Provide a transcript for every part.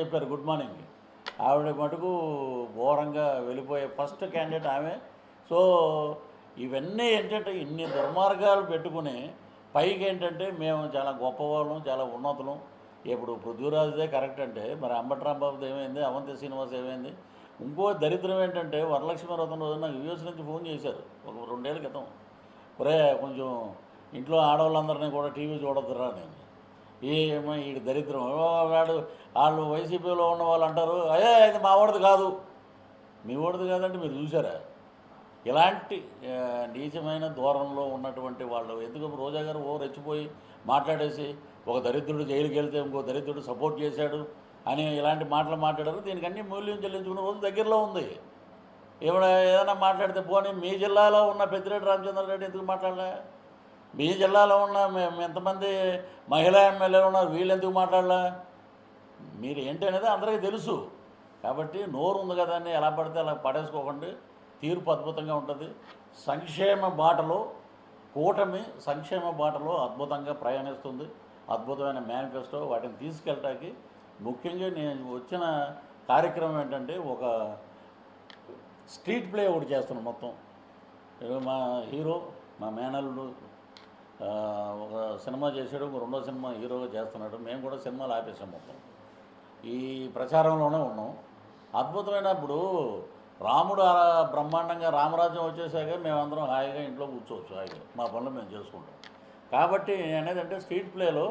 చెప్పారు good morning. ఆవిడ మటుకు ఘోరంగా వెళ్ళిపోయే ఫస్ట్ క్యాండిడేట్ ఆమె. సో ఇవన్నీ ఏంటంటే ఇన్ని దుర్మార్గాలు పెట్టుకుని పైకి ఏంటంటే మేము చాలా గొప్పవాళ్ళం, చాలా ఉన్నతులం. ఇప్పుడు పృథ్వీరాజుదే కరెక్ట్ అంటే మరి అంబటి రాంబాబుది ఏమైంది, అవంతి శ్రీనివాస్ ఏమైంది? ఇంకో దరిద్రం ఏంటంటే వరలక్ష్మి వ్రతం రోజు నాకు యూఎస్ నుంచి ఫోన్ చేశారు ఒక 2 ఏళ్ల క్రితం. ఒరే కొంచెం ఇంట్లో ఆడవాళ్ళందరినీ కూడా టీవీ చూడొద్దురా నేను. ఏమో ఈ దరిద్రం వాళ్ళు వైసీపీలో ఉన్న వాళ్ళు అంటారు, అయ్యే ఇది మా వాడిది కాదు. మీ వాడిది కాదంటే మీరు చూసారా? ఇలాంటి నీచమైన ధోరణిలో ఉన్నటువంటి వాళ్ళు ఎందుకు రోజా గారు రెచ్చిపోయి మాట్లాడేసి ఒక దరిద్రుడు జైలుకి వెళ్తే ఇంకో దరిద్రుడు సపోర్ట్ చేశాడు అని ఇలాంటి మాటలు మాట్లాడారు. దీనికి అన్ని మూల్యం చెల్లించుకునే రోజు దగ్గరలో ఉంది. ఏదైనా మాట్లాడితే పోనీ మీ జిల్లాలో ఉన్న పెద్దిరెడ్డి రామచంద్రారెడ్డి ఎందుకు మాట్లాడలే? మీ జిల్లాలో ఉన్న ఎంతమంది మహిళా ఎమ్మెల్యేలు ఉన్నారు, వీళ్ళు ఎందుకు మాట్లాడలే? మీరు ఏంటి అనేది అందరికీ తెలుసు. కాబట్టి నోరు ఉంది కదా అని ఎలా పడితే అలా పడేసుకోకండి. తీర్పు అద్భుతంగా ఉంటుంది. సంక్షేమ బాటలో కూటమి సంక్షేమ బాటలో అద్భుతంగా ప్రయాణిస్తుంది. అద్భుతమైన మేనిఫెస్టో వాటిని తీసుకెళ్ళటానికి ముఖ్యంగా నేను వచ్చిన కార్యక్రమం ఏంటంటే ఒక స్ట్రీట్ ప్లే ఒకటి చేస్తున్నాం మొత్తం. మా హీరో మా మేనల్లుడు ఒక సినిమా చేశాడు, రెండో సినిమా హీరోగా చేస్తున్నాడు. మేము కూడా సినిమాలు ఆపేసాం మొత్తం. ఈ ప్రచారంలోనే ఉన్నాం. అద్భుతమైనప్పుడు రాముడు బ్రహ్మాండంగా రామరాజ్యం వచ్చేసాక మేమందరం హాయిగా ఇంట్లో కూర్చోవచ్చు, హాయిగా మా పనులు మేము చేసుకుంటాం. కాబట్టి అనేదంటే స్ట్రీట్ ప్లేలో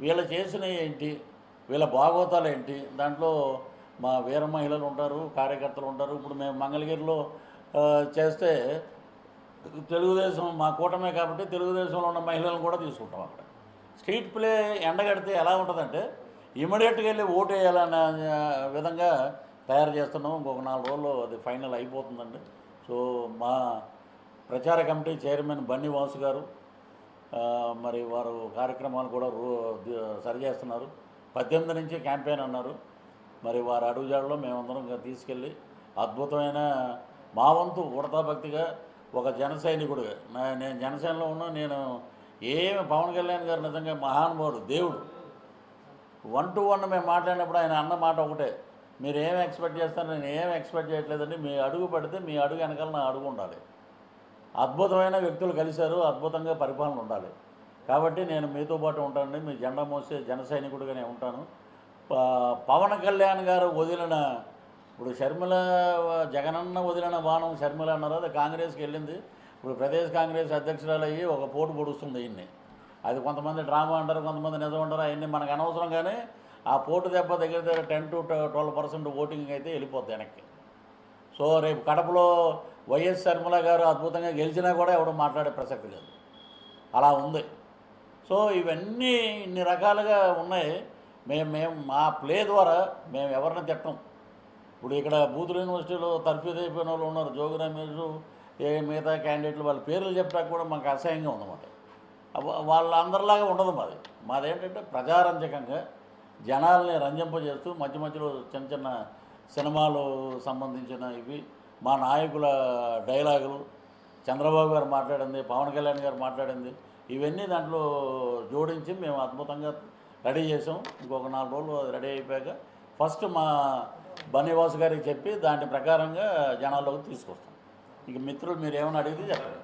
వీళ్ళు చేసినవి ఏంటి, వీళ్ళ భాగవతాలు ఏంటి, దాంట్లో మా వీర మహిళలు ఉంటారు, కార్యకర్తలు ఉంటారు. ఇప్పుడు మేము మంగళగిరిలో చేస్తే తెలుగుదేశం మా కూటమే కాబట్టి తెలుగుదేశంలో ఉన్న మహిళలను కూడా తీసుకుంటాం. అక్కడ స్ట్రీట్ ప్లే ఎండగడితే ఎలా ఉంటుందంటే ఇమీడియట్గా వెళ్ళి ఓటు వేయాలనే విధంగా తయారు చేస్తున్నాం. ఇంకొక 4 రోజుల్లో అది ఫైనల్ అయిపోతుందండి. సో మా ప్రచార కమిటీ చైర్మన్ బన్నీ వాసు గారు మరి వారు కార్యక్రమాలు కూడా సరిచేస్తున్నారు. 18 నుంచి క్యాంపెయిన్ అన్నారు. మరి వారి అడుగుజాడలో మేమందరం తీసుకెళ్ళి అద్భుతమైన మా వంతు ఉడతా భక్తిగా ఒక జన సైనికుడుగా నేను జనసేనలో ఉన్నా. నేను పవన్ కళ్యాణ్ గారు నిజంగా మహానుభావుడు, దేవుడు. 1 to 1 మేము మాట్లాడినప్పుడు ఆయన అన్న మాట ఒకటే, మీరు ఏం ఎక్స్పెక్ట్ చేస్తారు, నేను ఏం ఎక్స్పెక్ట్ చేయట్లేదండి, మీ అడుగు పడితే మీ అడుగు వెనకాల నా అడుగు ఉండాలి. అద్భుతమైన వ్యక్తులు కలిశారు, అద్భుతంగా పరిపాలన ఉండాలి. కాబట్టి నేను మీతో పాటు ఉంటానండి, మీ జెండా మోసే జన సైనికుడిగానే ఉంటాను. పవన్ కళ్యాణ్ గారు వదిలిన ఇప్పుడు షర్మిల జగనన్న వదిలిన బాణం షర్మిల అన్నారు, అది కాంగ్రెస్కి వెళ్ళింది. ఇప్పుడు ప్రదేశ్ కాంగ్రెస్ అధ్యక్షురాలు అయ్యి ఒక పోటు పొడుస్తుంది ఇన్ని. అది కొంతమంది డ్రామా అంటారు, కొంతమంది నిజం అంటారు, అవన్నీ మనకు అనవసరం. కానీ ఆ పోటు దెబ్బ దగ్గర 10 to 12% ఓటింగ్ అయితే వెళ్ళిపోద్ది వెనక్కి. సో రేపు కడపలో వైఎస్ షర్మిల గారు అద్భుతంగా గెలిచినా కూడా ఎవరు మాట్లాడే ప్రసక్తి లేదు, అలా ఉంది. సో ఇవన్నీ ఇన్ని రకాలుగా ఉన్నాయి. మేము మా ప్లే ద్వారా మేము ఎవరిని తిట్టం. ఇప్పుడు ఇక్కడ బూతుల యూనివర్సిటీలో తర్ఫీదు అయిపోయిన వాళ్ళు ఉన్నారు, జోగి రమేష్, మిగతా క్యాండిడేట్లు, వాళ్ళ పేర్లు చెప్పడానికి కూడా మాకు అసహ్యంగా ఉందన్నమాట. వాళ్ళందరిలాగా ఉండదు మాదేంటంటే ప్రజారంజకంగా జనాల్ని రంజింపజేస్తూ మధ్య మధ్యలో చిన్న చిన్న సినిమాలు సంబంధించిన ఇవి, మా నాయకుల డైలాగులు, చంద్రబాబు గారు మాట్లాడింది, పవన్ కళ్యాణ్ గారు మాట్లాడింది, ఇవన్నీ దాంట్లో జోడించి మేము అద్భుతంగా రెడీ చేసాం. ఇంకొక 4 రోజులు అది రెడీ అయిపోయాక ఫస్ట్ మా బన్నీవాసు గారికి చెప్పి దాని ప్రకారంగా జనాల్లోకి తీసుకొస్తాం. ఇక మిత్రులు మీరు ఏమైనా అడిగితే చెప్పండి.